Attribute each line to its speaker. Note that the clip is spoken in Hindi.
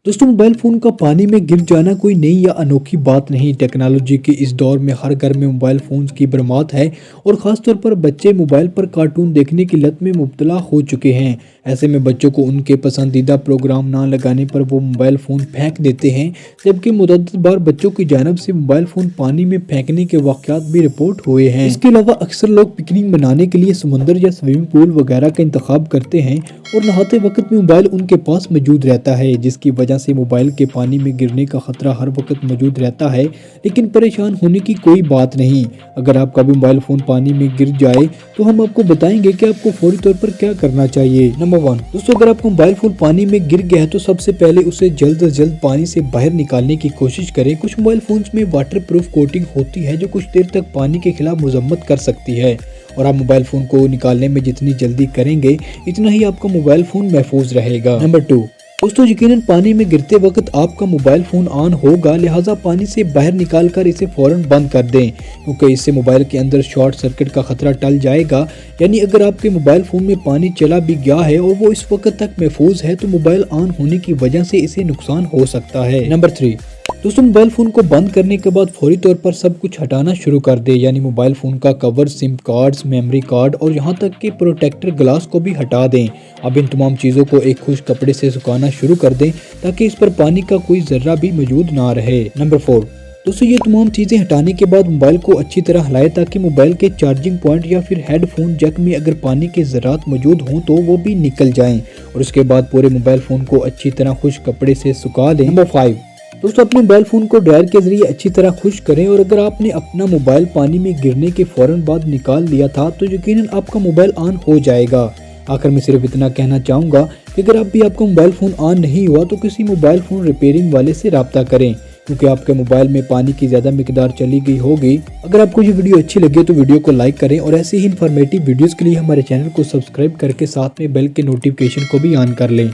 Speaker 1: दोस्तों, मोबाइल फ़ोन का पानी में गिर जाना कोई नई या अनोखी बात नहीं। टेक्नोलॉजी के इस दौर में हर घर में मोबाइल फ़ोन्स की भरमार है और ख़ास तौर पर बच्चे मोबाइल पर कार्टून देखने की लत में मुब्तला हो चुके हैं। ऐसे में बच्चों को उनके पसंदीदा प्रोग्राम ना लगाने पर वो मोबाइल फ़ोन फेंक देते हैं, जबकि मुतअद्दिद बार बच्चों की जानब से मोबाइल फ़ोन पानी में फेंकने के वाक़यात भी रिपोर्ट हुए हैं। इसके अलावा अक्सर लोग पिकनिक मनाने के लिए समुंदर या स्विमिंग पूल वगैरह का इंतखाब करते हैं और नहाते वक्त में मोबाइल उनके पास मौजूद रहता है, जिसकी वजह से मोबाइल के पानी में गिरने का खतरा हर वक्त मौजूद रहता है। लेकिन परेशान होने की कोई बात नहीं। अगर आपका भी मोबाइल फ़ोन पानी में गिर जाए तो हम आपको बताएंगे कि आपको फौरी तौर पर क्या करना चाहिए। नंबर 1 दोस्तों, अगर आपका मोबाइल फ़ोन पानी में गिर गया है तो सबसे पहले उसे जल्द से जल्द पानी से बाहर निकालने की कोशिश करें। कुछ मोबाइल फ़ोन्स में वाटर प्रूफ कोटिंग होती है जो कुछ देर तक पानी के खिलाफ मजम्मत कर सकती है, और आप मोबाइल फ़ोन को निकालने में जितनी जल्दी करेंगे इतना ही आपका मोबाइल फ़ोन महफूज रहेगा। नंबर 2 दोस्तों, यकीनन पानी में गिरते वक्त आपका मोबाइल फ़ोन ऑन होगा, लिहाजा पानी से बाहर निकालकर इसे फ़ौरन बंद कर दें, क्योंकि इससे मोबाइल के अंदर शॉर्ट सर्किट का खतरा टल जाएगा। यानी अगर आपके मोबाइल फ़ोन में पानी चला भी गया है और वो इस वक्त तक महफूज है तो मोबाइल ऑन होने की वजह से इसे नुकसान हो सकता है। नंबर 3 दोस्तों, मोबाइल फ़ोन को बंद करने के बाद फौरी तौर पर सब कुछ हटाना शुरू कर दे, यानी मोबाइल फ़ोन का cover, SIM cards, memory card और यहाँ तक कि प्रोटेक्टर ग्लास को भी हटा दें। अब इन तमाम चीज़ों को एक खुश्क कपड़े से सुखाना शुरू कर दें ताकि इस पर पानी का कोई ज़र्रा भी मौजूद ना रहे। नंबर 4 दोस्तों, ये तमाम चीज़ें हटाने के बाद मोबाइल को अच्छी तरह हिलाएं ताकि मोबाइल के चार्जिंग पॉइंट या फिर हेडफोन जैक में अगर पानी के ज़रात मौजूद हों तो वो भी निकल जाएं, और उसके बाद पूरे मोबाइल फ़ोन को अच्छी तरह खुश्क कपड़े से सुखा लें। नंबर 5 दोस्तों, अपने मोबाइल फ़ोन को ड्रायर के ज़रिए अच्छी तरह खुश्क करें, और अगर आपने अपना मोबाइल पानी में गिरने के फ़ौरन बाद निकाल लिया था तो यकीनन आपका मोबाइल ऑन हो जाएगा। आखिर में सिर्फ इतना कहना चाहूँगा कि अगर आप आपका मोबाइल फ़ोन ऑन नहीं हुआ तो किसी मोबाइल फ़ोन रिपेयरिंग वाले से रब्ता करें, क्योंकि आपके मोबाइल में पानी की ज़्यादा मिकदार चली गई होगी। अगर आपको ये वीडियो अच्छी लगे तो वीडियो को लाइक करें, और ऐसे ही इन्फॉर्मेटिव वीडियोज़ के लिए हमारे चैनल को सब्सक्राइब करके साथ में बेल के नोटिफिकेशन को भी ऑन कर लें।